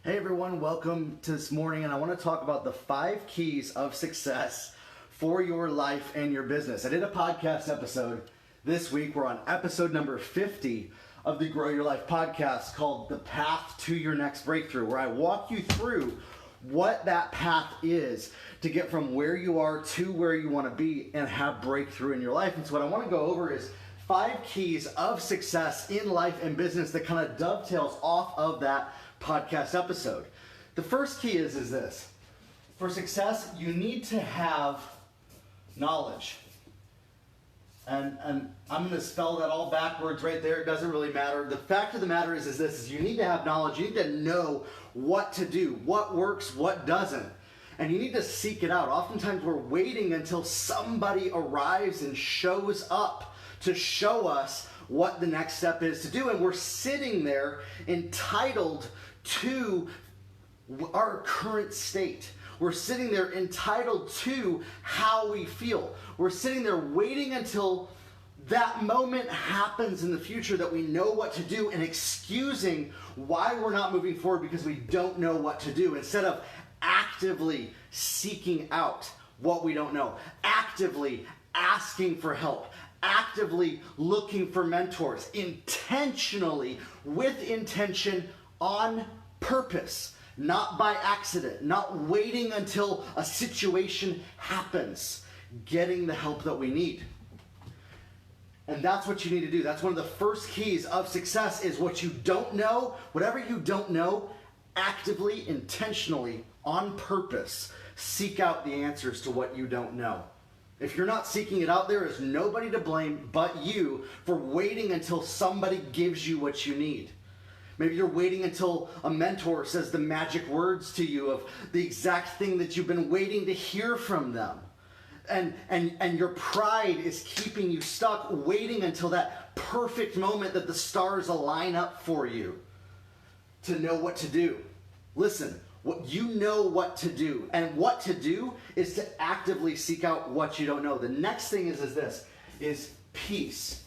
Hey everyone, welcome to this morning, and I want to talk about the 5 keys of success for your life and your business. I did a podcast episode this week. We're on episode number 50 of the Grow Your Life podcast called The Path to Your Next Breakthrough, where I walk you through what that path is to get from where you are to where you want to be and have breakthrough in your life. And so what I want to go over is 5 keys of success in life and business that kind of dovetails off of that podcast episode. The first key is this. For success, you need to have knowledge. And I'm going to spell that all backwards right there. It doesn't really matter. The fact of the matter is this, is you need to have knowledge. You need to know what to do, what works, what doesn't. And you need to seek it out. Oftentimes we're waiting until somebody arrives and shows up to show us what the next step is to do. And we're sitting there entitled to our current state. We're sitting there entitled to how we feel. We're sitting there waiting until that moment happens in the future that we know what to do and excusing why we're not moving forward because we don't know what to do, instead of actively seeking out what we don't know, actively asking for help, actively looking for mentors, intentionally, with intention, on purpose, not by accident, not waiting until a situation happens, getting the help that we need. And that's what you need to do. That's one of the first keys of success, is what you don't know, whatever you don't know, actively, intentionally, on purpose, seek out the answers to what you don't know. If you're not seeking it out, there is nobody to blame but you for waiting until somebody gives you what you need. Maybe you're waiting until a mentor says the magic words to you of the exact thing that you've been waiting to hear from them. And your pride is keeping you stuck, waiting until that perfect moment that the stars align up for you to know what to do. Listen, you know what to do. And what to do is to actively seek out what you don't know. The next thing is peace.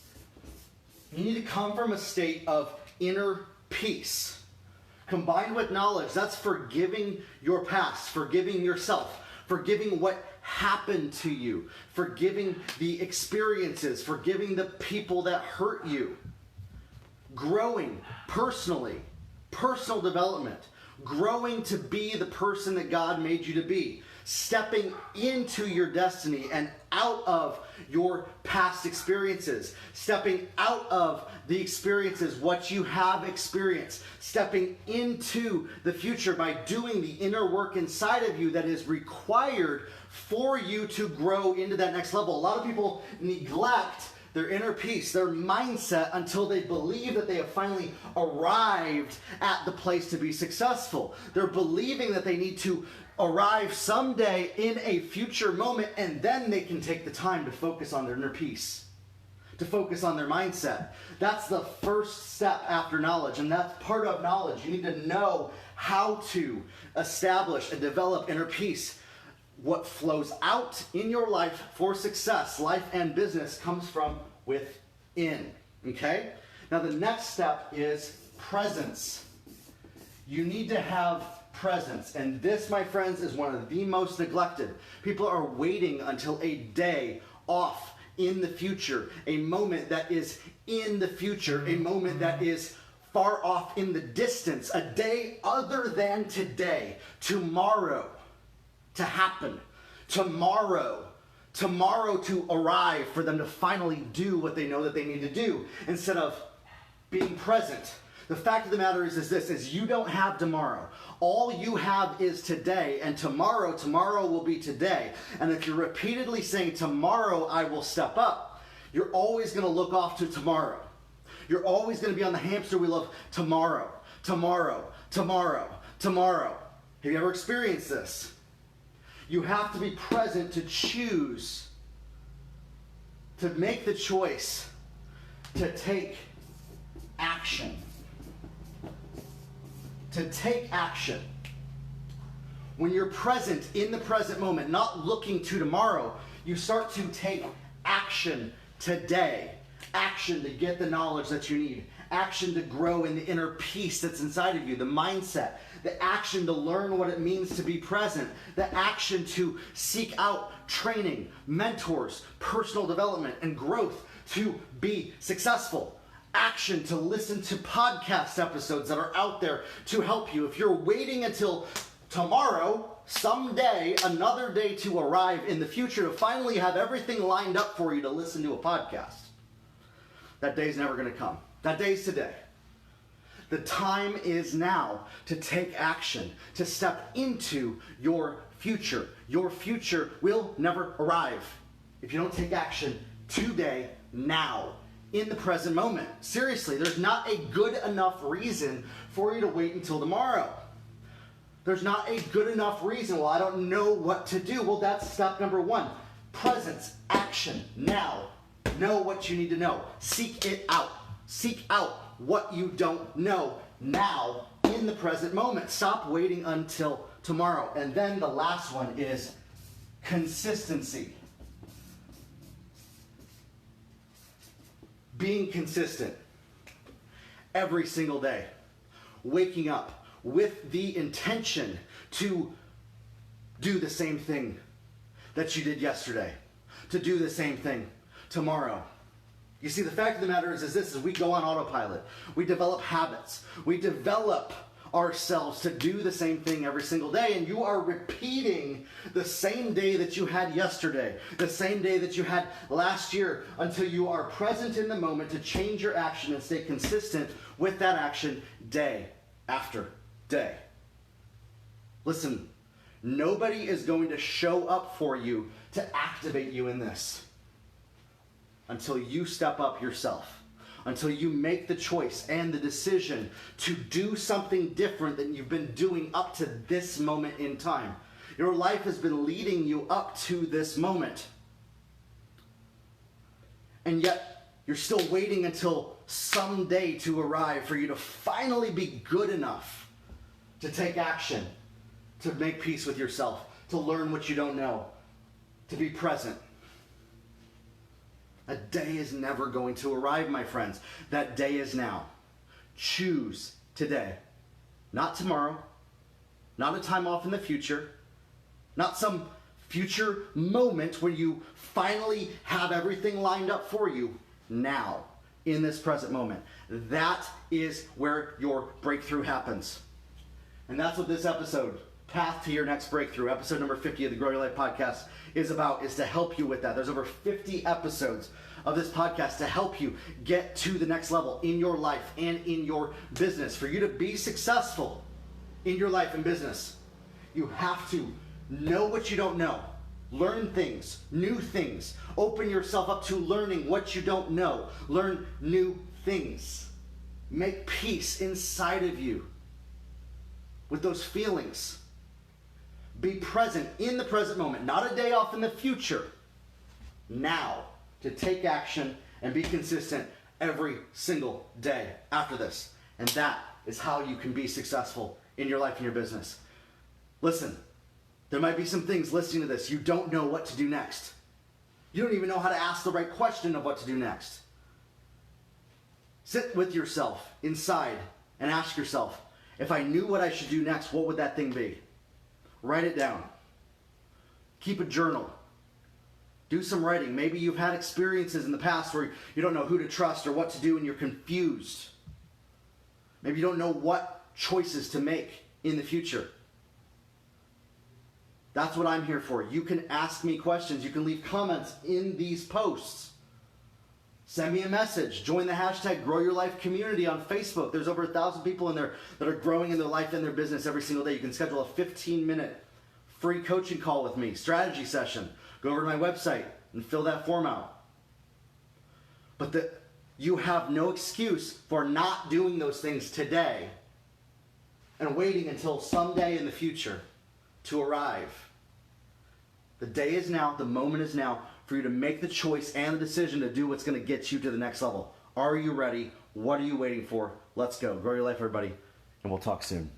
You need to come from a state of inner peace. Combined with knowledge, that's forgiving your past, forgiving yourself, forgiving what happened to you, forgiving the experiences, forgiving the people that hurt you. Growing personally, personal development, growing to be the person that God made you to be, stepping into your destiny and out of your past experiences, stepping out of the experiences, what you have experienced, stepping into the future by doing the inner work inside of you that is required for you to grow into that next level. A lot of people neglect their inner peace, their mindset, until they believe that they have finally arrived at the place to be successful. They're believing that they need to arrive someday in a future moment, and then they can take the time to focus on their inner peace, to focus on their mindset. That's the first step after knowledge, and that's part of knowledge. You need to know how to establish and develop inner peace. What flows out in your life for success, life and business, comes from within, okay? Now the next step is presence. You need to have presence, and this, my friends, is one of the most neglected. People are waiting until a day off in the future, a moment that is in the future, a moment that is far off in the distance, a day other than today, tomorrow to happen, tomorrow to arrive, for them to finally do what they know that they need to do, instead of being present. The fact of the matter is you don't have tomorrow. All you have is today, and tomorrow will be today. And if you're repeatedly saying, tomorrow I will step up, you're always going to look off to tomorrow. You're always going to be on the hamster wheel of tomorrow. Have you ever experienced this? You have to be present to choose, to make the choice, to take action. To take action. When you're present in the present moment, not looking to tomorrow, you start to take action today. Action to get the knowledge that you need. action to grow in the inner peace that's inside of you, the mindset, the action to learn what it means to be present, the action to seek out training, mentors, personal development, and growth to be successful. Action to listen to podcast episodes that are out there to help you. If you're waiting until tomorrow, someday, another day to arrive in the future to finally have everything lined up for you to listen to a podcast, that day's never going to come. That day's today. The time is now to take action, to step into your future. Your future will never arrive if you don't take action today, now, in the present moment. Seriously, there's not a good enough reason for you to wait until tomorrow. There's not a good enough reason. Well, I don't know what to do. Well, that's step number one. Presence, action, now. Know what you need to know. Seek it out. Seek out what you don't know now in the present moment. Stop waiting until tomorrow. And then the last one is consistency. Being consistent every single day. Waking up with the intention to do the same thing that you did yesterday. To do the same thing tomorrow. You see, the fact of the matter is this, is we go on autopilot. We develop habits. We develop ourselves to do the same thing every single day, and you are repeating the same day that you had yesterday, the same day that you had last year, until you are present in the moment to change your action and stay consistent with that action day after day. Listen, nobody is going to show up for you to activate you in this until you step up yourself. Until you make the choice and the decision to do something different than you've been doing up to this moment in time. Your life has been leading you up to this moment. And yet, you're still waiting until someday to arrive for you to finally be good enough to take action, to make peace with yourself, to learn what you don't know, to be present. A day is never going to arrive, my friends. That day is now. Choose today. Not tomorrow. Not a time off in the future. Not some future moment where you finally have everything lined up for you. Now, in this present moment. That is where your breakthrough happens. And that's what this episode, Path to Your Next Breakthrough, episode number 50 of the Grow Your Life podcast, is about, is to help you with that. There's over 50 episodes of this podcast to help you get to the next level in your life and in your business. For you to be successful in your life and business, you have to know what you don't know. Learn things, new things. Open yourself up to learning what you don't know. Learn new things. Make peace inside of you with those feelings. Be present in the present moment, not a day off in the future. Now, to take action and be consistent every single day after this. And that is how you can be successful in your life and your business. Listen, there might be some things listening to this you don't know what to do next. You don't even know how to ask the right question of what to do next. Sit with yourself inside and ask yourself, if I knew what I should do next, what would that thing be? Write it down. Keep a journal. Do some writing. Maybe you've had experiences in the past where you don't know who to trust or what to do and you're confused. Maybe you don't know what choices to make in the future. That's what I'm here for. You can ask me questions. You can leave comments in these posts. Send me a message. Join the hashtag Grow Your Life community on Facebook. There's over 1,000 people in there that are growing in their life and their business every single day. You can schedule a 15-minute free coaching call with me, strategy session. Go over to my website and fill that form out. But you have no excuse for not doing those things today and waiting until someday in the future to arrive. The day is now, the moment is now for you to make the choice and the decision to do what's going to get you to the next level. Are you ready? What are you waiting for? Let's go. Grow your life, everybody, and we'll talk soon.